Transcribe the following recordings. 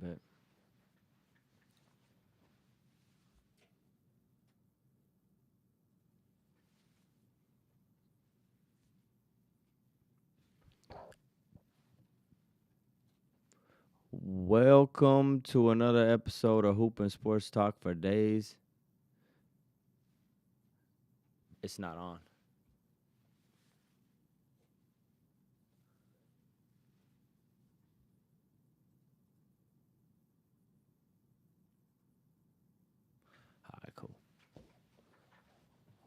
Bet. Welcome to another episode of Hoop and Sports Talk for Days. It's not on. All right, cool.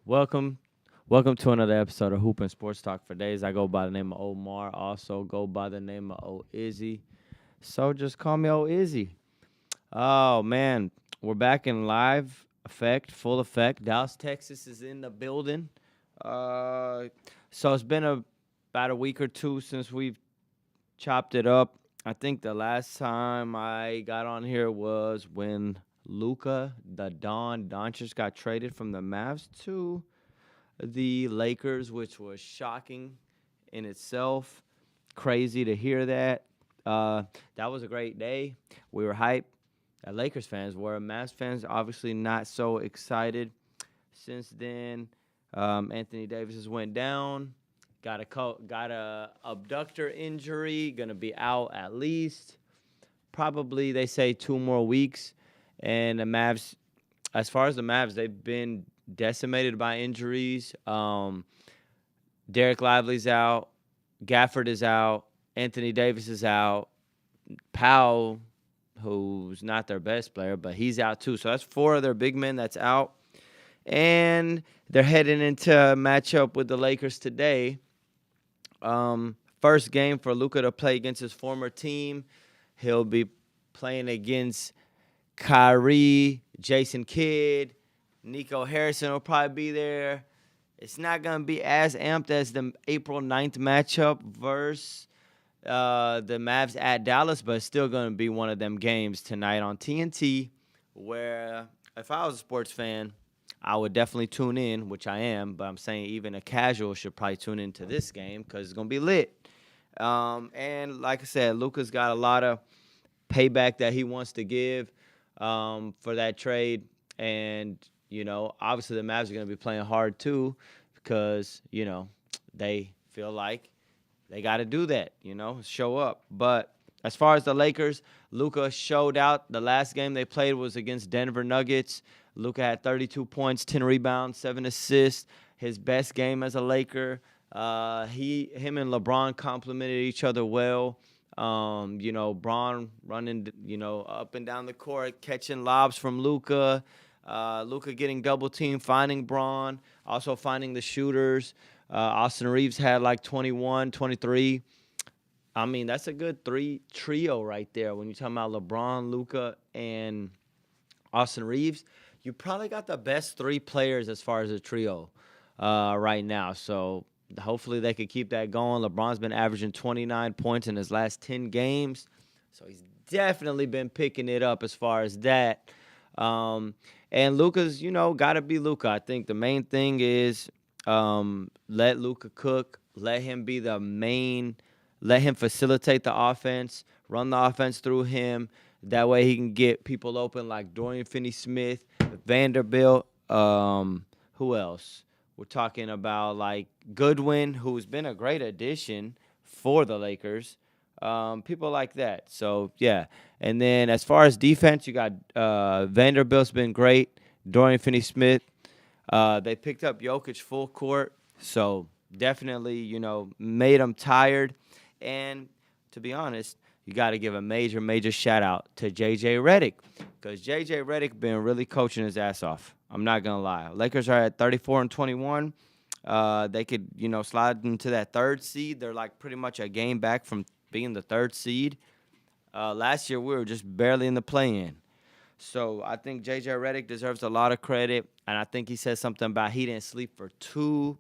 Welcome to another episode of Hoop and Sports Talk for Days. I go by the name of Omar. Also go by the name of O Izzy. So just call me O Izzy. Oh man, we're back in live effect, full effect. Dallas, Texas is in the building. So it's been about a week or two since we've chopped it up. I think the last time I got on here was when Luka, the Don Doncic, got traded from the Mavs to the Lakers, which was shocking in itself. Crazy to hear that. That was a great day. We were hyped. Lakers fans were. Mavs fans obviously not so excited. Since then, Anthony Davis has went down. Got a abductor injury. Gonna be out at least probably they say 2 more weeks. And the Mavs, as far as the Mavs, they've been decimated by injuries. Derek Lively's out. Gafford is out. Anthony Davis is out. Powell, who's not their best player, but he's out too. So that's 4 of their big men that's out. And they're heading into a matchup with the Lakers today. First game for Luka to play against his former team. He'll be playing against Kyrie, Jason Kidd, Nico Harrison will probably be there. It's not going to be as amped as the April 9th matchup versus the Mavs at Dallas, but it's still going to be one of them games tonight on TNT where if I was a sports fan, I would definitely tune in, which I am, but I'm saying even a casual should probably tune into this game because it's going to be lit. And like I said, Luka's got a lot of payback that he wants to give for that trade. And, obviously the Mavs are going to be playing hard too because, they feel like they got to do that, show up. But as far as the Lakers, Luka showed out. The last game they played was against Denver Nuggets. Luka had 32 points, 10 rebounds, 7 assists. His best game as a Laker. Him and LeBron complemented each other well. Braun running, up and down the court, catching lobs from Luka. Luka getting double teamed, finding Braun, also finding the shooters. Austin Reeves had like 21, 23. I mean, that's a good trio right there. When you're talking about LeBron, Luka, and Austin Reeves, you probably got the best 3 players as far as a trio right now. So hopefully they could keep that going. LeBron's been averaging 29 points in his last 10 games. So he's definitely been picking it up as far as that. And Luka's, got to be Luka. I think the main thing is let Luka cook. Let him be the main. Let him facilitate the offense. Run the offense through him. That way he can get people open like Dorian Finney-Smith, Vanderbilt. Who else? We're talking about like Goodwin, who's been a great addition for the Lakers. People like that. So, yeah. And then as far as defense, you got Vanderbilt's been great. Dorian Finney-Smith. They picked up Jokic full court. So, definitely, made them tired. And to be honest, you got to give a major, major shout-out to J.J. Redick because J.J. Redick been really coaching his ass off. I'm not going to lie. Lakers are at 34-21. They could, slide into that 3rd seed. They're like pretty much a game back from being the 3rd seed. Last year, we were just barely in the play-in. So I think J.J. Redick deserves a lot of credit, and I think he said something about he didn't sleep for 2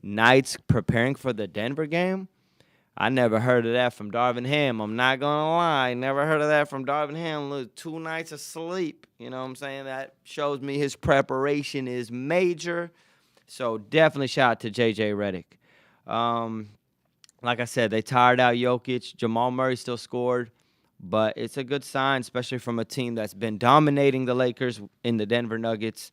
nights preparing for the Denver game. I never heard of that from Darvin Ham. I'm not going to lie. Never heard of that from Darvin Ham. Look, 2 nights of sleep. You know what I'm saying? That shows me his preparation is major. So definitely shout out to J.J. Redick. Like I said, they tired out Jokic. Jamal Murray still scored but it's a good sign, especially from a team that's been dominating the Lakers in the Denver Nuggets.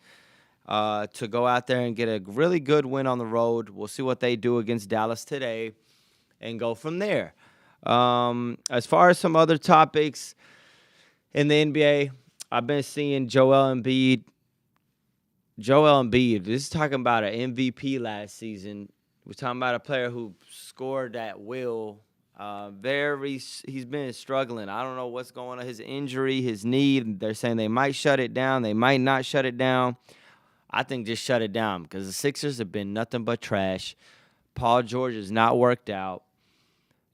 To go out there and get a really good win on the road. We'll see what they do against Dallas today and go from there. As far as some other topics in the NBA, I've been seeing Joel Embiid. This is talking about an MVP last season. We're talking about a player who scored at will. He's been struggling. I don't know what's going on. His injury, his knee. They're saying they might shut it down. They might not shut it down. I think just shut it down because the Sixers have been nothing but trash. Paul George has not worked out.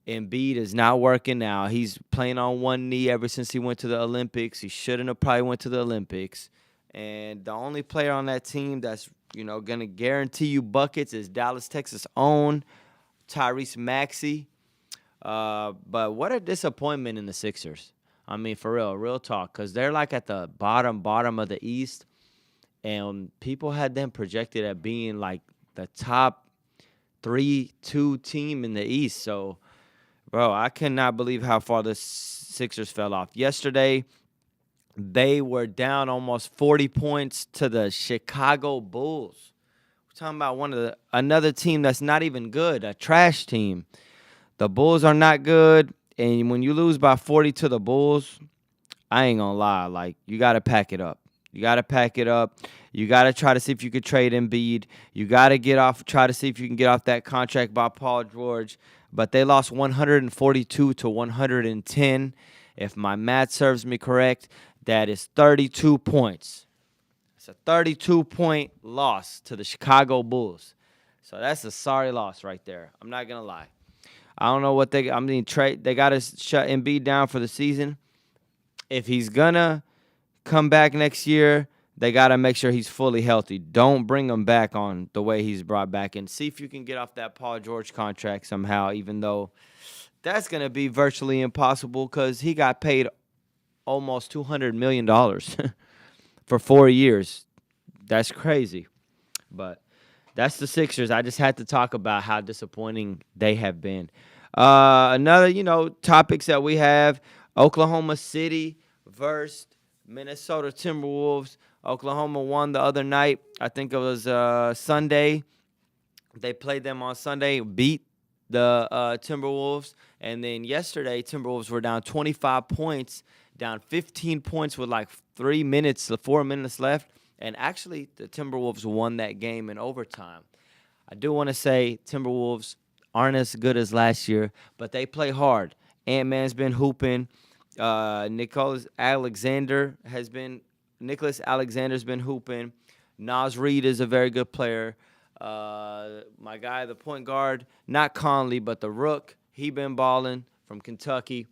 Embiid is not working now. He's playing on one knee ever since he went to the Olympics. He shouldn't have probably went to the Olympics. And the only player on that team that's, going to guarantee you buckets is Dallas, Texas' own Tyrese Maxey. But what a disappointment in the Sixers. I mean, for real talk, because they're like at the bottom of the East. And people had them projected at being like the top 3-2 team in the East. So, bro, I cannot believe how far the Sixers fell off. Yesterday, they were down almost 40 points to the Chicago Bulls. We're talking about another team that's not even good, a trash team. The Bulls are not good, and when you lose by 40 to the Bulls, I ain't gonna lie, like, you got to pack it up. You got to pack it up. You got to try to see if you could trade Embiid. You got to try to see if you can get off that contract by Paul George. But they lost 142 to 110. If my math serves me correct, that is 32 points. It's a 32-point loss to the Chicago Bulls. So that's a sorry loss right there. I'm not going to lie. I don't know what they got to shut Embiid down for the season. If he's going to come back next year, they got to make sure he's fully healthy. Don't bring him back on the way he's brought back. And see if you can get off that Paul George contract somehow, even though that's going to be virtually impossible because he got paid almost $200 million for 4 years. That's crazy. But that's the Sixers. I just had to talk about how disappointing they have been. Another, topics that we have, Oklahoma City versus Minnesota Timberwolves. Oklahoma won the other night. I think it was Sunday. They played them on Sunday, beat the Timberwolves. And then yesterday, Timberwolves were down 25 points, down 15 points with like 4 minutes left. And actually, the Timberwolves won that game in overtime. I do want to say Timberwolves aren't as good as last year, but they play hard. Ant-Man's been hooping. Nicholas Alexander's been hooping. Naz Reid is a very good player. My guy, the point guard, not Conley, but the Rook, he been balling from Kentucky.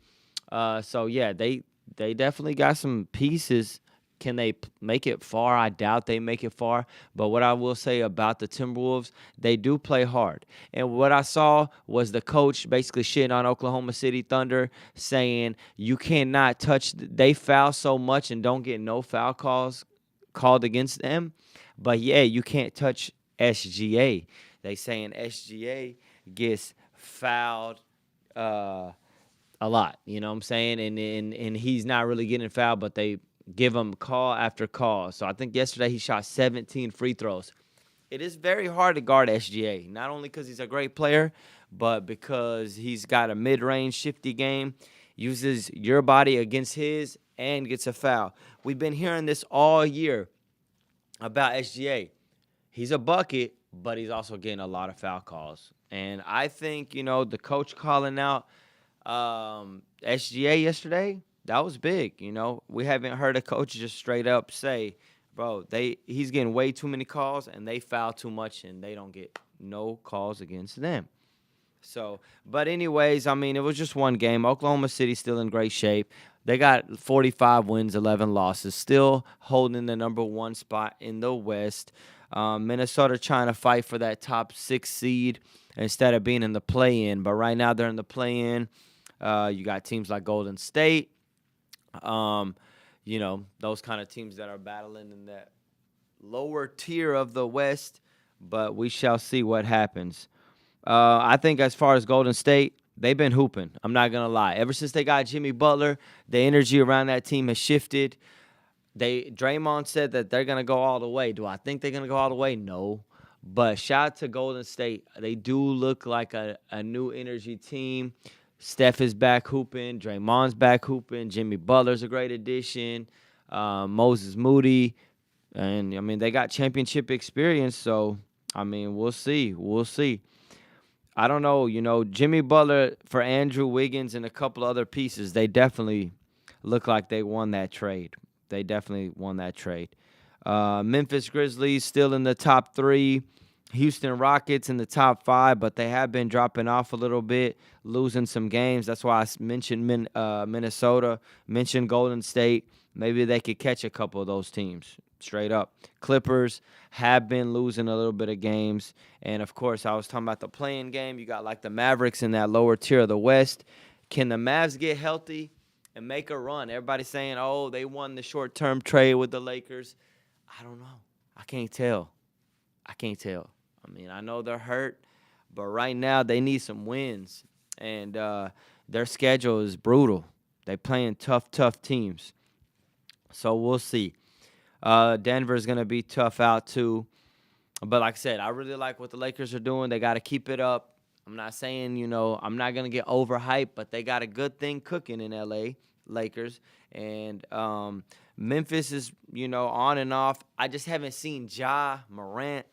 So yeah, they definitely got some pieces. Can they make it far? I doubt they make it far. But what I will say about the Timberwolves, they do play hard. And what I saw was the coach basically shitting on Oklahoma City Thunder, saying you cannot touch. They foul so much and don't get no foul calls called against them. But yeah, you can't touch SGA. They saying SGA gets fouled a lot. You know what I'm saying? And he's not really getting fouled, but they give him call after call. So I think yesterday he shot 17 free throws. It is very hard to guard SGA, not only because he's a great player, but because he's got a mid-range shifty game, uses your body against his, and gets a foul. We've been hearing this all year about SGA. He's a bucket, but he's also getting a lot of foul calls. And I think, the coach calling out SGA yesterday, that was big. We haven't heard a coach just straight up say, bro, he's getting way too many calls and they foul too much and they don't get no calls against them. So, but anyways, it was just one game. Oklahoma City still in great shape. They got 45 wins, 11 losses, still holding the number 1 spot in the West. Minnesota trying to fight for that top 6 seed instead of being in the play-in. But right now they're in the play-in. You got teams like Golden State. Those kind of teams that are battling in that lower tier of the West, but we shall see what happens. I think as far as Golden State, they've been hooping. I'm not going to lie. Ever since they got Jimmy Butler, the energy around that team has shifted. Draymond said that they're going to go all the way. Do I think they're going to go all the way? No. But shout out to Golden State. They do look like a new energy team. Steph is back hooping. Draymond's back hooping. Jimmy Butler's a great addition. Moses Moody. And, I mean, they got championship experience. So, I mean, we'll see. We'll see. I don't know. You know, Jimmy Butler for Andrew Wiggins and a couple other pieces, they definitely look like they won that trade. They definitely won that trade. Memphis Grizzlies still in the top 3. Houston Rockets in the top 5, but they have been dropping off a little bit, losing some games. That's why I mentioned Minnesota, mentioned Golden State. Maybe they could catch a couple of those teams straight up. Clippers have been losing a little bit of games. And, of course, I was talking about the play-in game. You got, like, the Mavericks in that lower tier of the West. Can the Mavs get healthy and make a run? Everybody's saying, oh, they won the short-term trade with the Lakers. I don't know. I can't tell. I mean, I know they're hurt, but right now they need some wins. And their schedule is brutal. They playing tough teams. So we'll see. Denver's going to be tough out too. But like I said, I really like what the Lakers are doing. They got to keep it up. I'm not saying, you know, I'm not going to get overhyped, but they got a good thing cooking in L.A., Lakers. And Memphis is, you know, on and off. I just haven't seen Ja Morant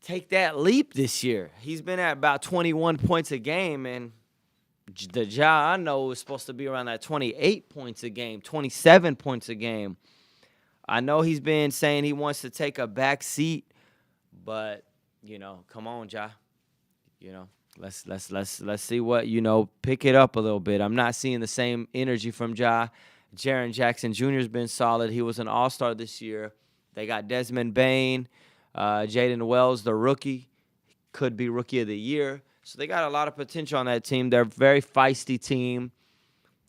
take that leap this year. He's been at about 21 points a game, and the Ja I know is supposed to be around that 28 points a game, 27 points a game. I know he's been saying he wants to take a back seat, but, you know, come on, Ja. You know, let's see what, you know, pick it up a little bit. I'm not seeing the same energy from Ja. Jaren Jackson Jr. has been solid. He was an all-star this year. They got Desmond Bane, Jaden Wells, the rookie, could be rookie of the year. So they got a lot of potential on that team. They're a very feisty team,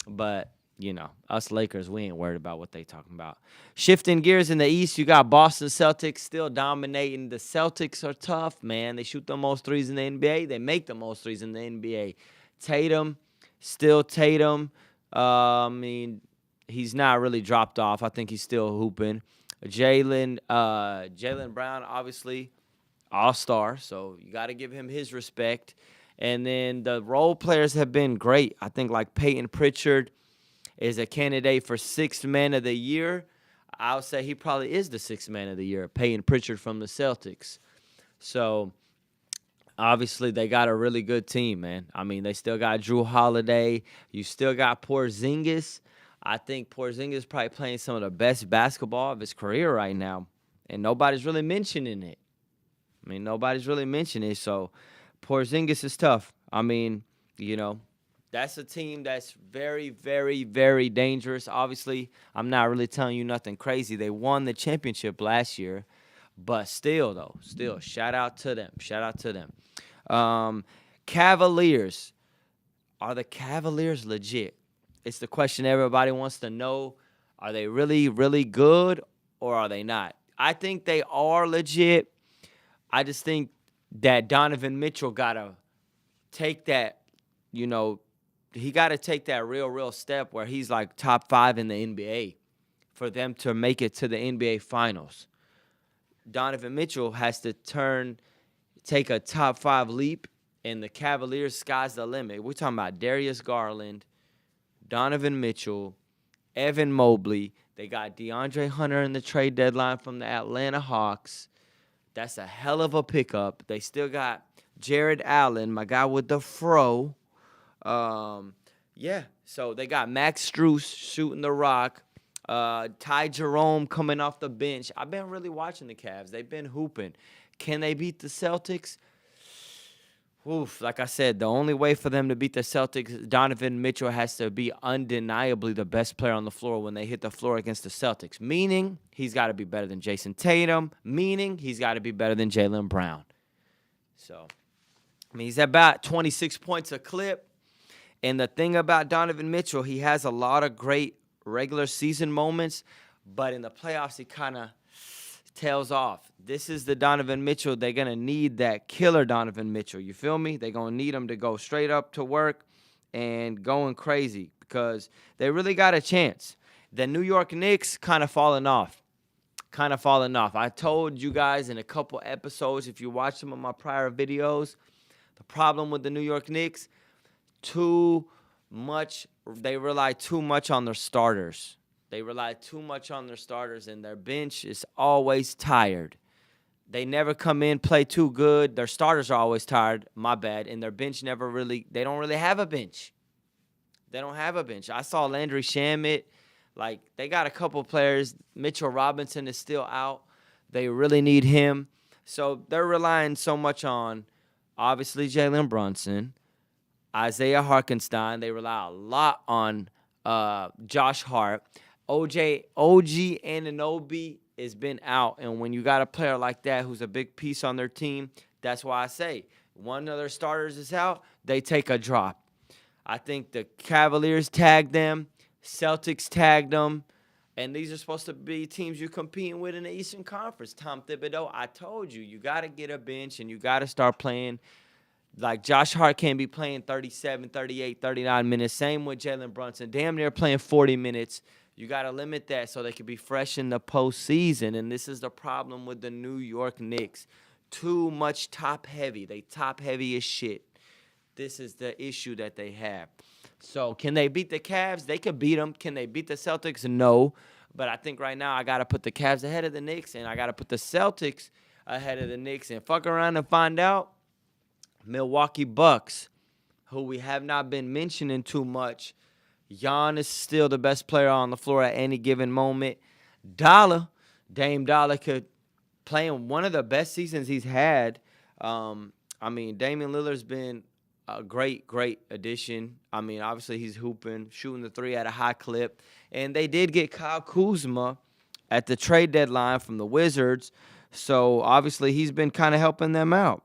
but, you know, us Lakers, we ain't worried about what they talking about. Shifting gears in the East, you got Boston Celtics still dominating. The Celtics are tough, man. They shoot the most threes in the NBA. They make the most threes in the NBA. Tatum, still Tatum. I mean, he's not really dropped off. I think he's still hooping. Jaylen Brown, obviously, all-star, so you got to give him his respect. And then the role players have been great. I think like Peyton Pritchard is a candidate for 6th man of the year. I would say he probably is the 6th man of the year, Peyton Pritchard from the Celtics. So, obviously, they got a really good team, man. I mean, they still got Drew Holiday. You still got Porzingis. I think Porzingis is probably playing some of the best basketball of his career right now, and nobody's really mentioning it. So Porzingis is tough. I mean, you know, that's a team that's very, very, very dangerous. Obviously, I'm not really telling you nothing crazy. They won the championship last year, but still, shout out to them. Cavaliers. Are the Cavaliers legit? It's the question everybody wants to know. Are they really, really good, or are they not? I think they are legit. I just think that Donovan Mitchell got to take that, you know, he got to take that real step where he's like top 5 in the NBA for them to make it to the NBA Finals. Donovan Mitchell has to take a top 5 leap, and the Cavaliers, sky's the limit. We're talking about Darius Garland, Donovan Mitchell, Evan Mobley. They got DeAndre Hunter in the trade deadline from the Atlanta Hawks. That's a hell of a pickup. They still got Jared Allen, my guy with the fro. So they got Max Strus shooting the rock. Ty Jerome coming off the bench. I've been really watching the Cavs. They've been hooping. Can they beat the Celtics? Oof, like I said, the only way for them to beat the Celtics, Donovan Mitchell has to be undeniably the best player on the floor when they hit the floor against the Celtics, meaning he's got to be better than Jason Tatum, meaning he's got to be better than Jaylen Brown. So, I mean, he's about 26 points a clip. And the thing about Donovan Mitchell, he has a lot of great regular season moments, but in the playoffs, he kind of tails off. This is the Donovan Mitchell. They're going to need that killer Donovan Mitchell. You feel me? They're going to need him to go straight up to work and going crazy because they really got a chance. The New York Knicks kind of falling off. I told you guys in a couple episodes, if you watch some of my prior videos, the problem with the New York Knicks, they rely too much on their starters. And their bench is always tired. They never come in, play too good. Their starters are always tired, my bad, and their bench they don't really have a bench. I saw Landry Shamet. Like, they got a couple players. Mitchell Robinson is still out. They really need him. So they're relying so much on, obviously, Jalen Brunson, Isaiah Hartenstein. They rely a lot on Josh Hart. OG Anunoby has been out. And when you got a player like that who's a big piece on their team, that's why I say one of their starters is out, they take a drop. I think the Cavaliers tagged them. Celtics tagged them. And these are supposed to be teams you're competing with in the Eastern Conference. Tom Thibodeau, I told you got to get a bench and you got to start playing. Like, Josh Hart can't be playing 37, 38, 39 minutes. Same with Jalen Brunson. Damn near playing 40 minutes. You got to limit that so they can be fresh in the postseason. And this is the problem with the New York Knicks. Too much top heavy. They top heavy as shit. This is the issue that they have. So can they beat the Cavs? They could beat them. Can they beat the Celtics? No. But I think right now I got to put the Cavs ahead of the Knicks, and I got to put the Celtics ahead of the Knicks. And fuck around and find out, Milwaukee Bucks, who we have not been mentioning too much. Giannis is still the best player on the floor at any given moment. Dame Dollar could play in one of the best seasons he's had. Damian Lillard's been a great addition. Obviously he's hooping, shooting the three at a high clip. And they did get Kyle Kuzma at the trade deadline from the Wizards. So obviously he's been kind of helping them out.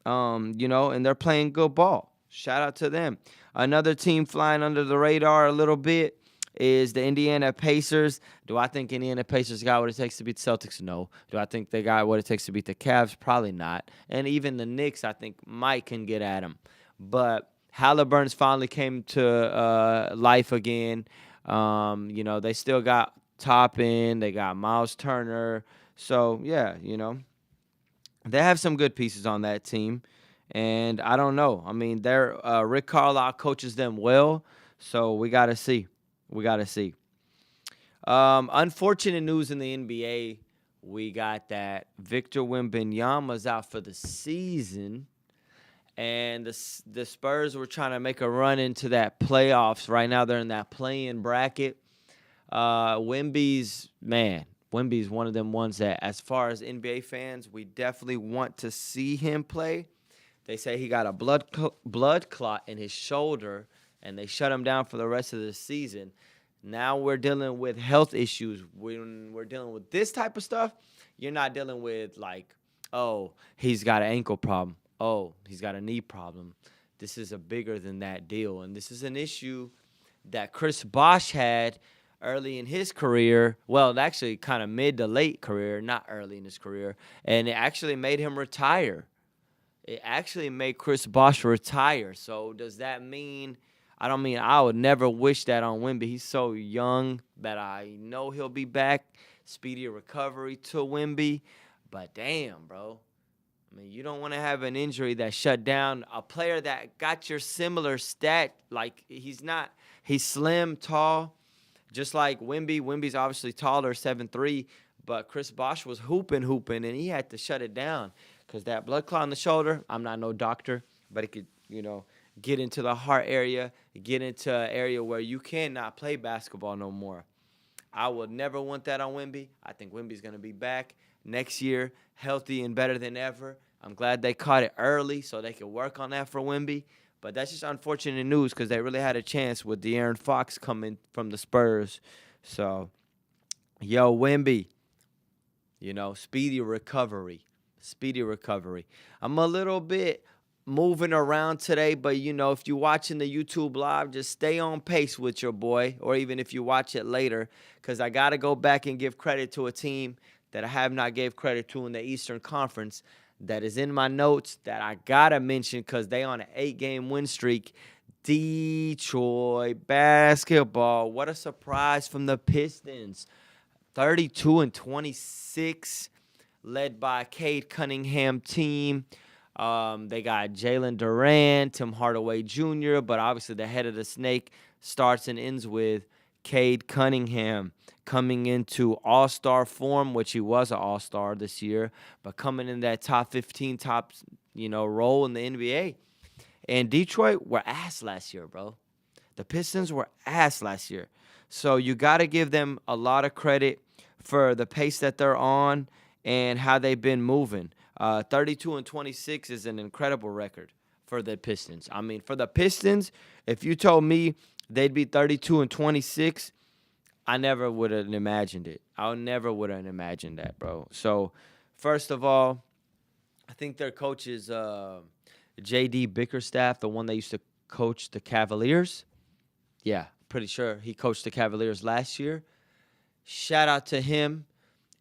And they're playing good ball. Shout out to them. Another team flying under the radar a little bit is the Indiana Pacers. Do I think Indiana Pacers got what it takes to beat the Celtics? No. Do I think they got what it takes to beat the Cavs? Probably not. And even the Knicks, I think, can get at them. But Halliburton's finally came to life again. They still got Toppin. They got Miles Turner. So, yeah, they have some good pieces on that team. And I don't know. Rick Carlisle coaches them well. So we got to see. Unfortunate news in the NBA. We got that Victor Wembanyama's out for the season. And the Spurs were trying to make a run into that playoffs. Right now they're in that play-in bracket. Wemby's one of them ones that, as far as NBA fans, we definitely want to see him play. They say he got a blood clot in his shoulder, and they shut him down for the rest of the season. Now we're dealing with health issues. When we're dealing with this type of stuff, you're not dealing with like, oh, he's got an ankle problem. Oh, he's got a knee problem. This is a bigger than that deal. And this is an issue that Chris Bosh had early in his career. Well, actually kind of mid to late career, not early in his career. And it actually made him retire. It actually made Chris Bosh retire. So does that mean I would never wish that on Wemby. He's so young that I know he'll be back. Speedy recovery to Wemby. But damn, bro. You don't want to have an injury that shut down a player that got your similar stat. Like, he's slim, tall, just like Wemby. Wemby's obviously taller, 7'3", but Chris Bosh was hooping, and he had to shut it down because that blood clot in the shoulder, I'm not no doctor, but it could, get into the heart area, get into an area where you cannot play basketball no more. I would never want that on Wemby. I think Wemby's going to be back next year, healthy and better than ever. I'm glad they caught it early so they could work on that for Wemby. But that's just unfortunate news because they really had a chance with De'Aaron Fox coming from the Spurs. So, Wemby, speedy recovery. I'm a little bit moving around today, but, if you're watching the YouTube live, just stay on pace with your boy, or even if you watch it later, because I got to go back and give credit to a team that I have not gave credit to in the Eastern Conference that is in my notes that I gotta mention because they on an 8-game win streak. Detroit basketball. What a surprise from the Pistons. 32-26, led by Cade Cunningham team. They got Jalen Duran, Tim Hardaway Jr., but obviously the head of the snake starts and ends with Cade Cunningham coming into all-star form, which he was an all-star this year, but coming in that top 15, role in the NBA. And Detroit were ass last year, bro. The Pistons were ass last year. So you got to give them a lot of credit for the pace that they're on and how they've been moving. 32-26 is an incredible record for the Pistons. I mean, for the Pistons, if you told me they'd be 32-26, I never would have imagined it. I never would have imagined that, bro. So, first of all, I think their coach is J.D. Bickerstaff, the one that used to coach the Cavaliers. Yeah, pretty sure he coached the Cavaliers last year. Shout out to him,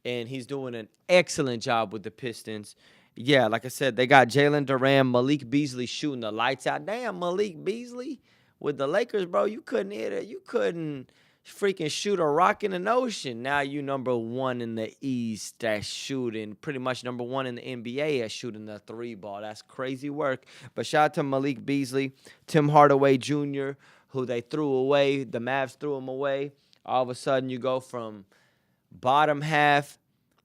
and he's doing an excellent job with the Pistons. Yeah, like I said, they got Jalen Duran, Malik Beasley shooting the lights out. Damn, Malik Beasley with the Lakers, bro. You couldn't hit it. You couldn't freaking shoot a rock in an ocean. Now you number one in the East at shooting, pretty much number one in the NBA at shooting the three ball. That's crazy work. But shout out to Malik Beasley, Tim Hardaway Jr., who they threw away. The Mavs threw him away. All of a sudden, you go from bottom half,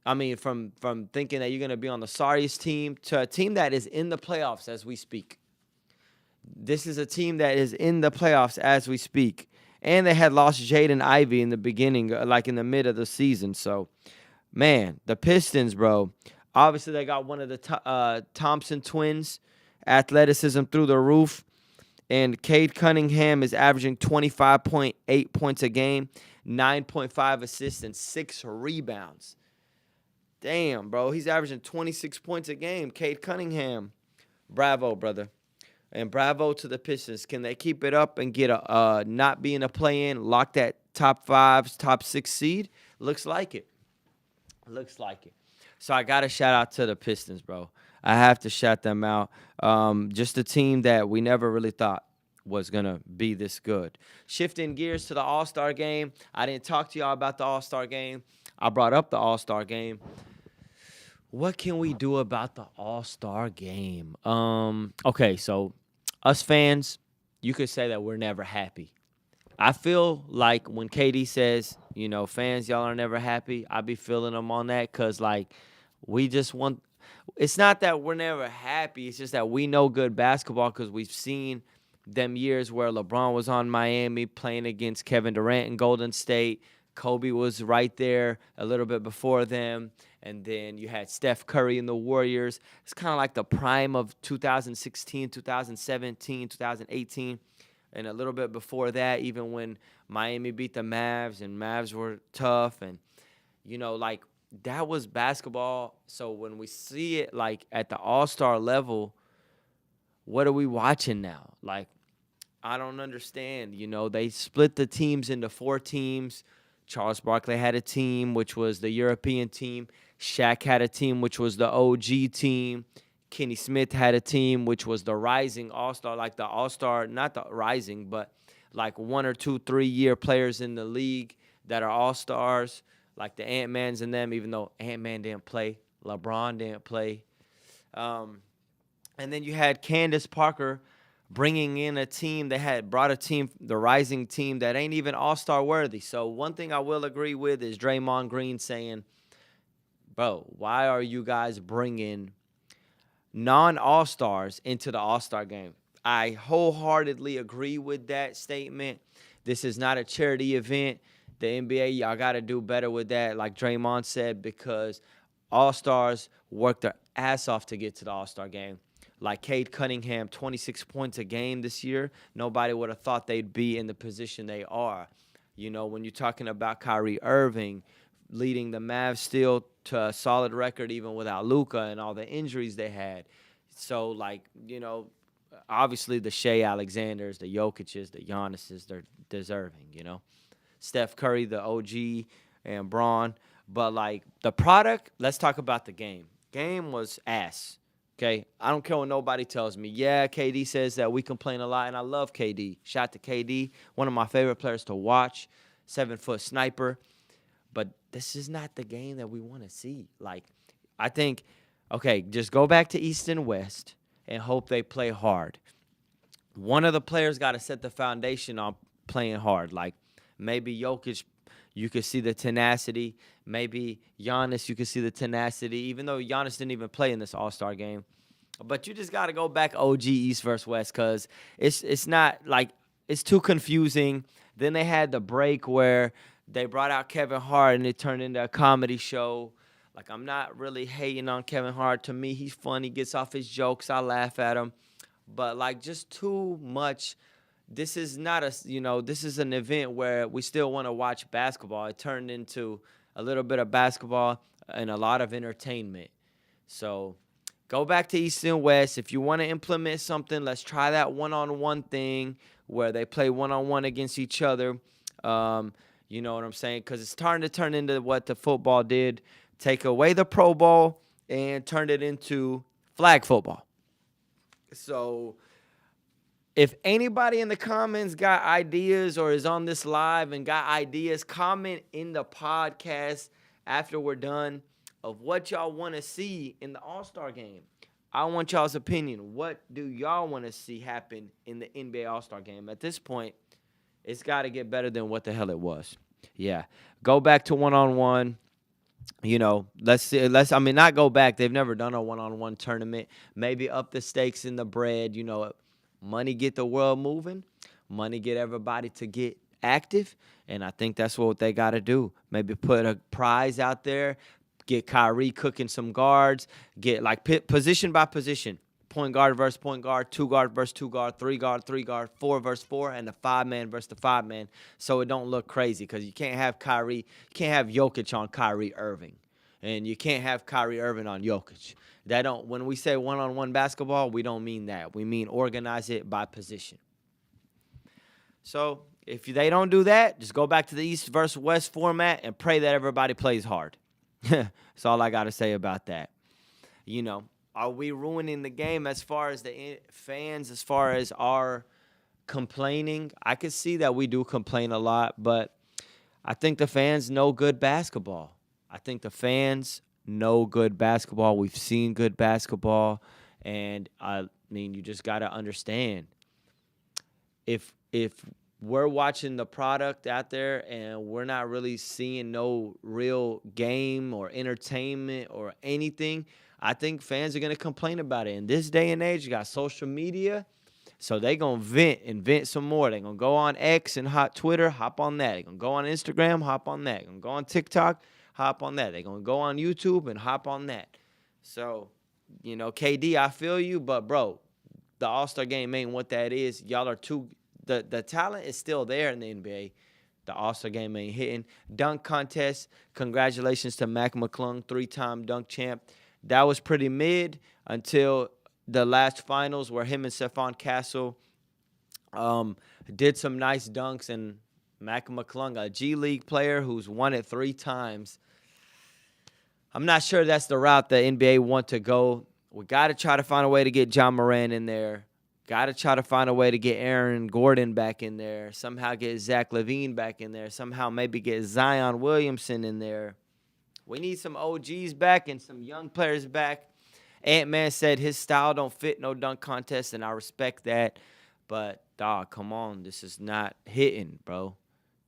from thinking that you're going to be on the sorriest team to a team that is in the playoffs as we speak. This is a team that is in the playoffs as we speak. And they had lost Jaden Ivey in the beginning, like in the mid of the season. So, man, the Pistons, bro, obviously they got one of the Thompson twins, athleticism through the roof. And Cade Cunningham is averaging 25.8 points a game, 9.5 assists, and 6 rebounds. Damn, bro. He's averaging 26 points a game. Cade Cunningham. Bravo, brother. And bravo to the Pistons. Can they keep it up and get a not being a play-in, lock that top 5, top 6 seed? Looks like it. Looks like it. So I got to shout out to the Pistons, bro. I have to shout them out. Just a team that we never really thought was going to be this good. Shifting gears to the All-Star game. I didn't talk to y'all about the All-Star game. I brought up the All-Star game. What can we do about the All-Star game? Okay, so us fans, you could say that we're never happy. I feel like when KD says, fans, y'all are never happy, I be feeling them on that because, we just want – it's not that we're never happy. It's just that we know good basketball because we've seen them years where LeBron was on Miami playing against Kevin Durant in Golden State. Kobe was right there a little bit before them. And then you had Steph Curry in the Warriors. It's kind of like the prime of 2016, 2017, 2018. And a little bit before that, even when Miami beat the Mavs and Mavs were tough. And, that was basketball. So when we see it, at the All-Star level, what are we watching now? I don't understand. They split the teams into 4 teams. Charles Barkley had a team, which was the European team. Shaq had a team, which was the OG team. Kenny Smith had a team, which was the rising All-Star, the All-Star, not the rising, but 1 or 2, 3-year players in the league that are All-Stars, like the Ant-Mans and them, even though Ant-Man didn't play. LeBron didn't play. And then you had Candace Parker bringing in a team. They had brought a team, the rising team, that ain't even All-Star worthy. So one thing I will agree with is Draymond Green saying, bro, why are you guys bringing non-All-Stars into the All-Star game? I wholeheartedly agree with that statement. This is not a charity event. The NBA, y'all got to do better with that, like Draymond said, because All-Stars work their ass off to get to the All-Star game. Like Cade Cunningham, 26 points a game this year. Nobody would have thought they'd be in the position they are. When you're talking about Kyrie Irving leading the Mavs still to a solid record even without Luka and all the injuries they had. So, obviously the Shea Alexanders, the Jokic's, the Giannis's, they're deserving, Steph Curry, the OG, and Braun. But like the product, let's talk about the game. Game was ass. Okay, I don't care what nobody tells me. Yeah, KD says that we complain a lot, and I love KD. Shout to KD, one of my favorite players to watch, 7-foot sniper. But this is not the game that we want to see. Like, I think, okay, just go back to East and West and hope they play hard. One of the players got to set the foundation on playing hard. Like, maybe Jokic, you could see the tenacity. Maybe Giannis, you could see the tenacity, even though Giannis didn't even play in this All-Star game. But you just got to go back OG East versus West because it's not like it's too confusing. Then they had the break where they brought out Kevin Hart and it turned into a comedy show. Like, I'm not really hating on Kevin Hart. To me, he's funny, gets off his jokes. I laugh at him. But, like, just too much. This is not this is an event where we still want to watch basketball. It turned into a little bit of basketball and a lot of entertainment. So go back to East and West. If you want to implement something, let's try that one-on-one thing where they play one-on-one against each other. You know what I'm saying? Because it's starting to turn into what the football did. Take away the Pro Bowl and turn it into flag football. So if anybody in the comments got ideas or is on this live and got ideas, comment in the podcast after we're done of what y'all want to see in the All-Star game. I want y'all's opinion. What do y'all want to see happen in the NBA All-Star game? At this point, it's got to get better than what the hell it was. Yeah. Go back to one-on-one. You know, not go back. They've never done a one-on-one tournament. Maybe up the stakes in the bread. You know, money get the world moving. Money get everybody to get active. And I think that's what they got to do. Maybe put a prize out there. Get Kyrie cooking some guards. Get, like, position by position. Point guard versus point guard, 2 guard versus 2 guard, 3 guard, 4 versus 4, and the 5-man versus the 5-man, so it don't look crazy because you can't have Jokic on Kyrie Irving, and you can't have Kyrie Irving on Jokic. When we say one-on-one basketball, we don't mean that. We mean organize it by position. So if they don't do that, just go back to the East versus West format and pray that everybody plays hard. That's all I got to say about that. You know, are we ruining the game as far as the fans, as far as our complaining? I could see that we do complain a lot, but I think the fans know good basketball. I think the fans know good basketball. We've seen good basketball, and I mean, you just got to understand. If we're watching the product out there and we're not really seeing no real game or entertainment or anything, I think fans are going to complain about it. In this day and age, you got social media, so they going to vent some more. They're going to go on X and Twitter, hop on that. They're going to go on Instagram, hop on that. They're going to go on TikTok, hop on that. They're going to go on YouTube and hop on that. So, you know, KD, I feel you, but, bro, the All-Star game ain't what that is. Y'all are too – the talent is still there in the NBA. The All-Star game ain't hitting. Dunk contest, congratulations to Mac McClung, 3-time dunk champ. That was pretty mid until the last finals where him and Stephon Castle did some nice dunks. And Mac McClung, a G League player who's won it 3 times. I'm not sure that's the route the NBA want to go. We got to try to find a way to get John Moran in there. Got to try to find a way to get Aaron Gordon back in there. Somehow get Zach LaVine back in there. Somehow maybe get Zion Williamson in there. We need some OGs back and some young players back. Ant-Man said his style don't fit no dunk contest, and I respect that. But, dog, come on. This is not hitting, bro.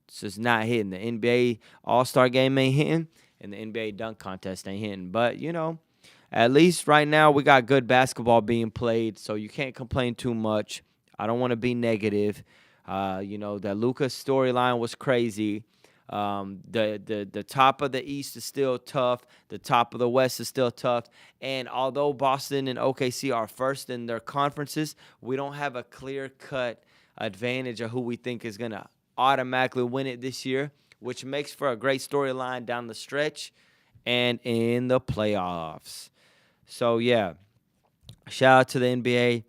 This is not hitting. The NBA All-Star game ain't hitting, and the NBA dunk contest ain't hitting. But, you know, at least right now we got good basketball being played, so you can't complain too much. I don't want to be negative. You know, that Luka's storyline was crazy. The top of the East is still tough. The top of the West is still tough. And although Boston and OKC are first in their conferences, we don't have a clear-cut advantage of who we think is going to automatically win it this year, which makes for a great storyline down the stretch and in the playoffs. So, yeah, shout out to the NBA.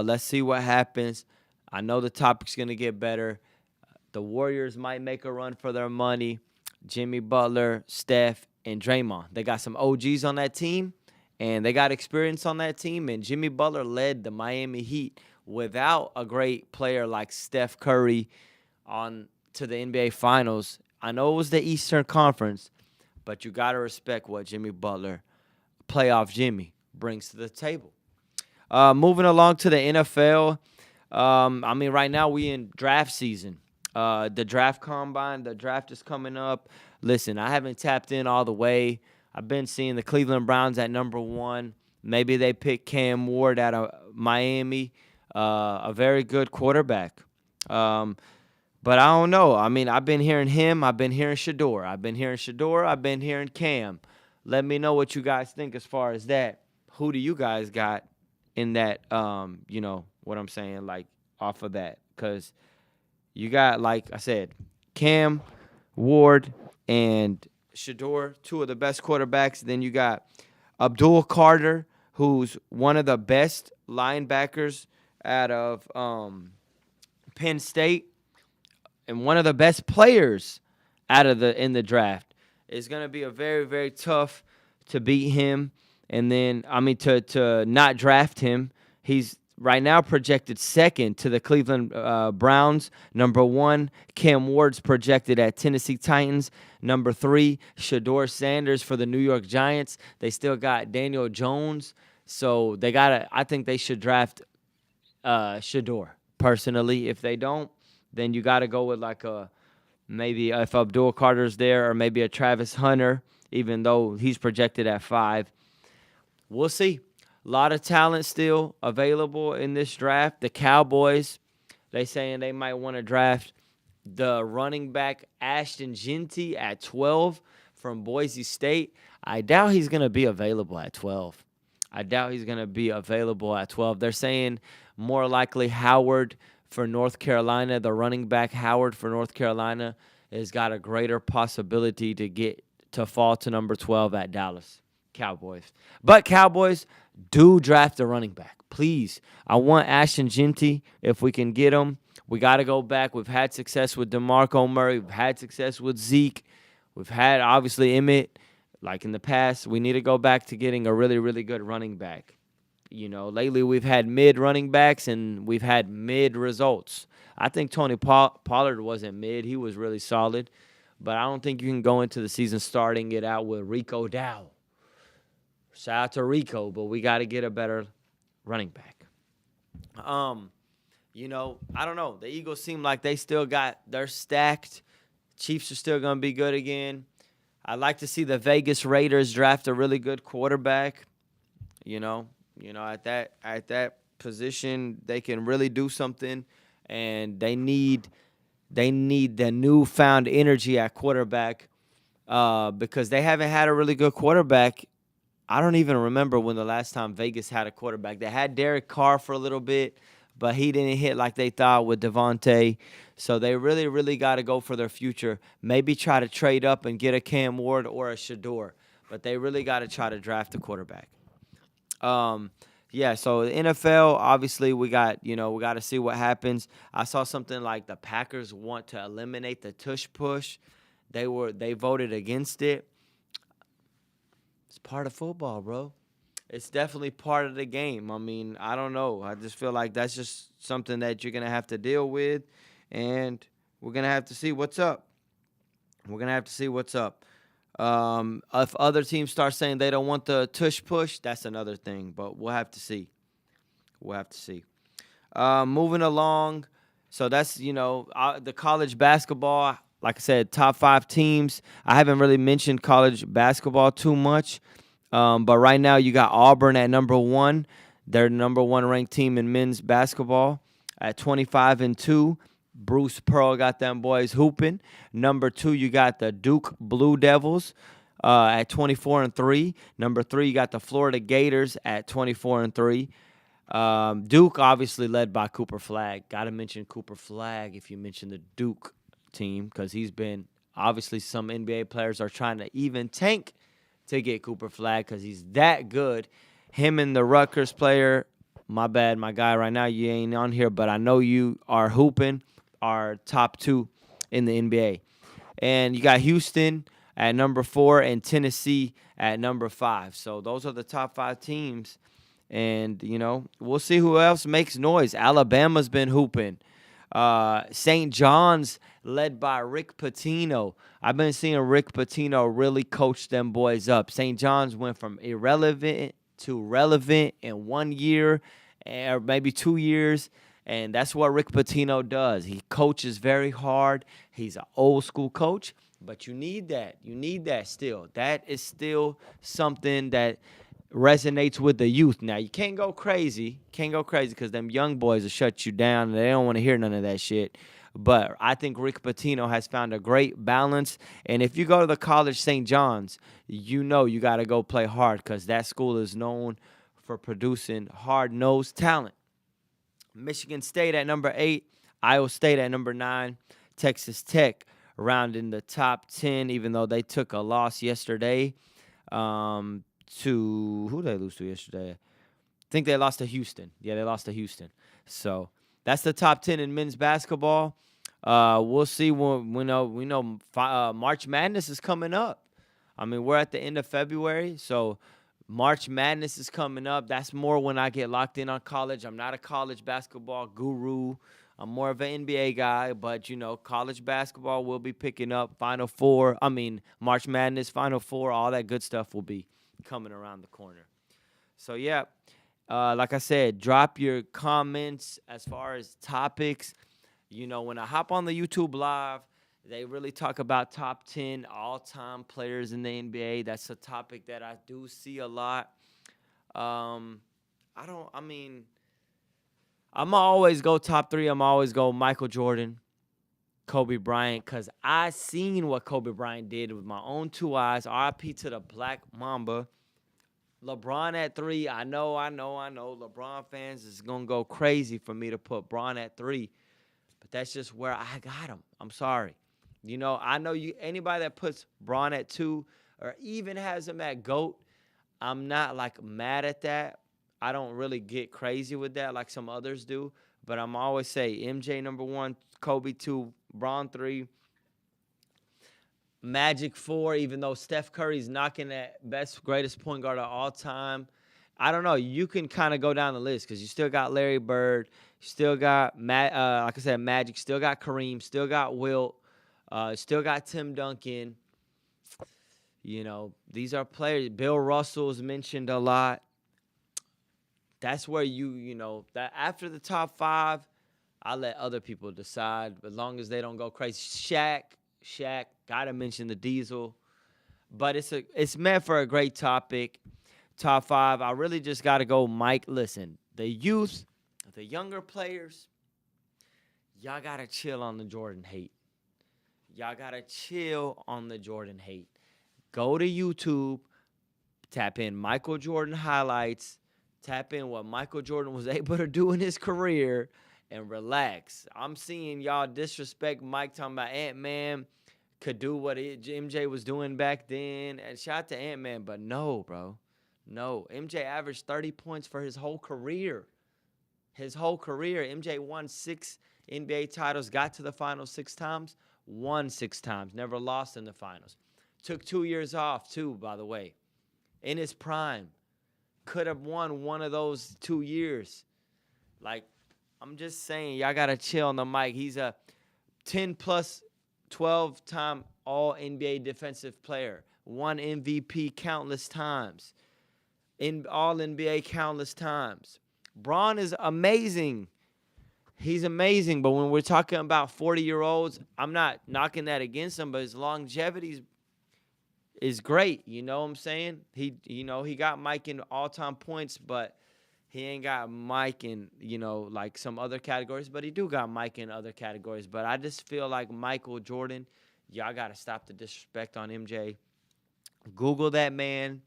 Let's see what happens. I know the topic's going to get better. The Warriors might make a run for their money. Jimmy Butler, Steph, and Draymond. They got some OGs on that team, and they got experience on that team. And Jimmy Butler led the Miami Heat without a great player like Steph Curry on to the NBA Finals. I know it was the Eastern Conference, but you got to respect what Jimmy Butler, playoff Jimmy, brings to the table. Moving along to the NFL, I mean, right now we in draft season. The draft combine, the draft is coming up. Listen, I haven't tapped in all the way. I've been seeing the Cleveland Browns at number 1. Maybe they pick Cam Ward out of Miami, a very good quarterback. But I don't know. I mean, I've been hearing him. I've been hearing Shador. I've been hearing Cam. Let me know what you guys think as far as that. Who do you guys got in that, you know, what I'm saying, like, off of that? Because you got, like I said, Cam, Ward, and Shador, 2 of the best quarterbacks. Then you got Abdul Carter, who's one of the best linebackers out of Penn State and one of the best players in the draft. It's going to be a very, very tough to beat him. And then, I mean, to not draft him. He's right now projected second to the Cleveland Browns. Number 1, Cam Ward's projected at Tennessee Titans. Number 3, Shador Sanders for the New York Giants. They still got Daniel Jones. So I think they should draft Shador, personally. If they don't, then you got to go with like maybe if Abdul Carter's there, or maybe a Travis Hunter, even though he's projected at 5. We'll see. A lot of talent still available in this draft. The Cowboys, they saying they might want to draft the running back Ashton Jeanty at 12 from Boise State. I doubt he's going to be available at 12. They're saying more likely Howard for North Carolina. The running back Howard for North Carolina has got a greater possibility to fall to number 12 at Dallas Cowboys. But Cowboys, do draft a running back, please. I want Ashton Jeanty if we can get him. We got to go back. We've had success with DeMarco Murray. We've had success with Zeke. We've had, obviously, Emmett, like in the past. We need to go back to getting a really, really good running back. You know, lately we've had mid running backs and we've had mid results. I think Tony Pollard wasn't mid. He was really solid. But I don't think you can go into the season starting it out with Rico Dow. Shout out to Rico, but we got to get a better running back. You know, I don't know. The Eagles seem like they're stacked. Chiefs are still going to be good again. I'd like to see the Vegas Raiders draft a really good quarterback. You know, at that position, they can really do something, and they need the newfound energy at quarterback because they haven't had a really good quarterback. I don't even remember when the last time Vegas had a quarterback. They had Derek Carr for a little bit, but he didn't hit like they thought with Devontae. So they really, really got to go for their future. Maybe try to trade up and get a Cam Ward or a Shador, but they really got to try to draft a quarterback. Yeah, so the NFL, obviously, we got to see what happens. I saw something like the Packers want to eliminate the tush push. They voted against it. It's part of football, bro. It's definitely part of the game. I mean, I don't know. I just feel like that's just something that you're going to have to deal with, and we're going to have to see what's up. If other teams start saying they don't want the tush push, that's another thing, but we'll have to see. Moving along, so that's, the college basketball. Like I said, top 5 teams. I haven't really mentioned college basketball too much, but right now you got Auburn at number 1. They're number 1 ranked team in men's basketball at 25-2. Bruce Pearl got them boys hooping. Number 2, you got the Duke Blue Devils at 24-3. Number 3, you got the Florida Gators at 24-3. Duke obviously led by Cooper Flagg. Got to mention Cooper Flagg if you mention the Duke team, because he's been, obviously some NBA players are trying to even tank to get Cooper Flagg because he's that good. Him and the Rutgers player, my bad, my guy right now, you ain't on here, but I know you are hooping, are top 2 in the NBA. And you got Houston at number 4 and Tennessee at number 5. So those are the top 5 teams. And, we'll see who else makes noise. Alabama's been hooping. St. John's led by Rick Pitino. I've been seeing Rick Pitino really coach them boys up. St. John's went from irrelevant to relevant in 1 year or maybe 2 years. And that's what Rick Pitino does. He coaches very hard. He's an old school coach, but you need that. You need that still. That is still something that resonates with the youth. Now, you can't go crazy. Can't go crazy because them young boys will shut you down and they don't want to hear none of that shit. But I think Rick Pitino has found a great balance. And if you go to the college St. John's, you got to go play hard because that school is known for producing hard-nosed talent. Michigan State at number 8, Iowa State at number 9, Texas Tech rounding the top 10, even though they took a loss yesterday to who did they lose to yesterday? I think they lost to Houston. Yeah, they lost to Houston. So that's the top 10 in men's basketball. We'll see when we know March Madness is coming up. I mean, we're at the end of February, so March Madness is coming up. That's more when I get locked in on college. I'm not a college basketball guru. I'm more of an NBA guy, but, college basketball will be picking up. March Madness, Final Four, all that good stuff will be coming around the corner. So, yeah, like I said, drop your comments as far as topics. When I hop on the YouTube Live, they really talk about top 10 all-time players in the NBA. That's a topic that I do see a lot. I'm always go top 3. I'm always go Michael Jordan, Kobe Bryant, because I seen what Kobe Bryant did with my own 2 eyes. RIP to the Black Mamba. LeBron at 3. I know. LeBron fans is going to go crazy for me to put Bron at 3. But that's just where I got him. I'm sorry. I know anybody that puts Bron at 2 or even has him at GOAT, I'm not mad at that. I don't really get crazy with that like some others do. But I'm always say MJ number 1, Kobe 2, Bron 3, Magic 4, even though Steph Curry's knocking that best, greatest point guard of all time. I don't know. You can kind of go down the list because you still got Larry Bird. You still got, like I said, Magic. Still got Kareem. Still got Wilt. Still got Tim Duncan. These are players. Bill Russell's mentioned a lot. That's where that after the top 5, I let other people decide as long as they don't go crazy. Shaq, gotta mention the Diesel. But it's meant for a great topic. Top 5, I really just gotta go Mike. Listen, the youth, the younger players, y'all gotta chill on the Jordan hate. Y'all gotta chill on the Jordan hate. Go to YouTube, tap in Michael Jordan highlights, tap in what Michael Jordan was able to do in his career, and relax. I'm seeing y'all disrespect Mike talking about Ant-Man could do what MJ was doing back then. And shout out to Ant-Man, but no, bro. No. MJ averaged 30 points for his whole career. MJ won 6 NBA titles, got to the finals 6 times, won 6 times, never lost in the finals. Took 2 years off, too, by the way. In his prime. Could have won one of those 2 years. I'm just saying, y'all got to chill on the mic. He's a 10-plus, 12-time All-NBA defensive player. Won MVP countless times. In All-NBA countless times. Bron is amazing. He's amazing, but when we're talking about 40-year-olds, I'm not knocking that against him, but his longevity is great. You know what I'm saying? He got Mike in all-time points, but he ain't got Mike in, some other categories, but he do got Mike in other categories. But I just feel like Michael Jordan, y'all got to stop the disrespect on MJ. Google that man.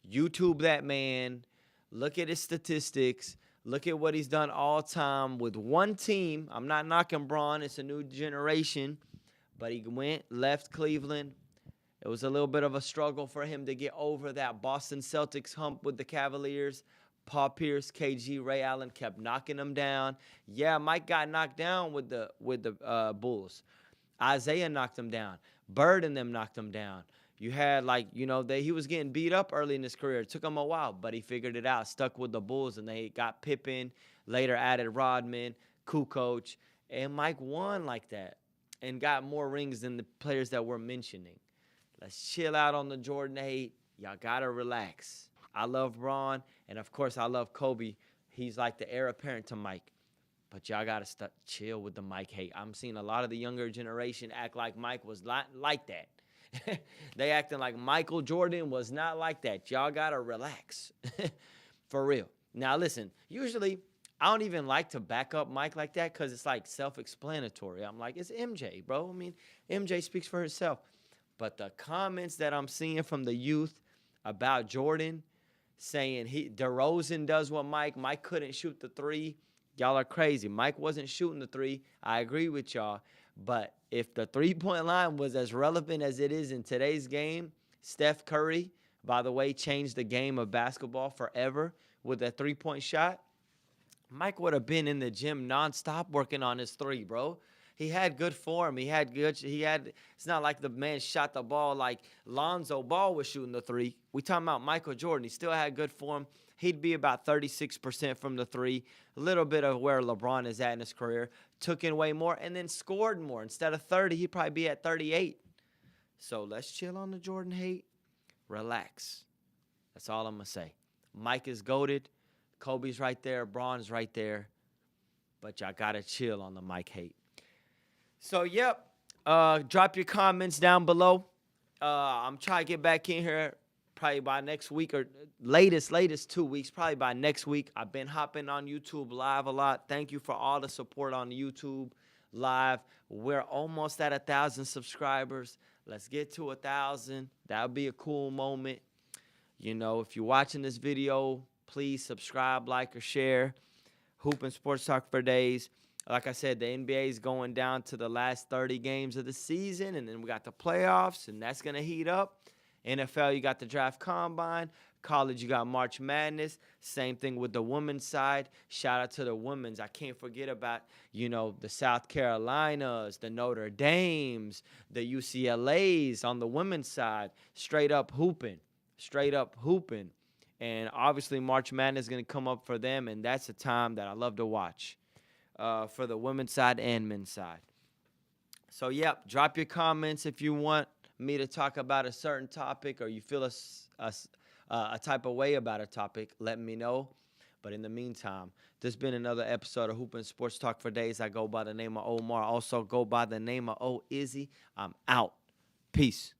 YouTube that man. Look at his statistics. Look at what he's done all time with one team. I'm not knocking Bron. It's a new generation. But he left Cleveland. It was a little bit of a struggle for him to get over that Boston Celtics hump with the Cavaliers. Paul Pierce, KG, Ray Allen kept knocking him down. Yeah, Mike got knocked down with the Bulls. Isaiah knocked him down. Bird and them knocked him down. You had he was getting beat up early in his career. It took him a while, but he figured it out. Stuck with the Bulls, and they got Pippen. Later added Rodman, Kukoc, and Mike won like that, and got more rings than the players that we're mentioning. Let's chill out on the Jordan hate. Y'all gotta relax. I love Bron, and of course I love Kobe. He's like the heir apparent to Mike. But y'all gotta chill with the Mike hate. I'm seeing a lot of the younger generation act like Mike was like that. They acting like Michael Jordan was not like that. Y'all gotta relax. For real. Now listen, usually I don't even like to back up Mike like that because it's like self-explanatory. I'm like, it's MJ, bro. I mean, MJ speaks for herself. But the comments that I'm seeing from the youth about Jordan, saying DeRozan does what Mike couldn't shoot the three. Y'all are crazy. Mike wasn't shooting the three. I agree with y'all. But if the three-point line was as relevant as it is in today's game, Steph Curry, by the way, changed the game of basketball forever with that three-point shot. Mike would have been in the gym nonstop working on his three, bro. He had good form. It's not like the man shot the ball like Lonzo Ball was shooting the three. We talking about Michael Jordan. He still had good form. He'd be about 36% from the three, a little bit of where LeBron is at in his career. Took in way more and then scored more. Instead of 30, he'd probably be at 38. So let's chill on the Jordan hate. Relax. That's all I'm going to say. Mike is GOATed. Kobe's right there. Bron's right there. But y'all got to chill on the Mike hate. So, yep. Drop your comments down below. I'm trying to get back in here probably by next week or latest 2 weeks, probably by next week. I've been hopping on YouTube Live a lot. Thank you for all the support on YouTube Live. We're almost at 1,000 subscribers. Let's get to 1,000. That would be a cool moment. You know, if you're watching this video, please subscribe, like, or share. Hoop Sports Talk for Days. Like I said, the NBA is going down to the last 30 games of the season, and then we got the playoffs, and that's going to heat up. NFL, you got the draft combine. College, you got March Madness. Same thing with the women's side. Shout out to the women's. I can't forget about, the South Carolinas, the Notre Dames, the UCLAs on the women's side. Straight up hooping. And obviously March Madness is going to come up for them, and that's a time that I love to watch for the women's side and men's side. So, yep, drop your comments if you want me to talk about a certain topic or you feel a type of way about a topic. Let me know. But in the meantime, this has been another episode of Hoopin' Sports Talk for Days. I go by the name of Omar. Also go by the name of O Izzy. I'm out. Peace.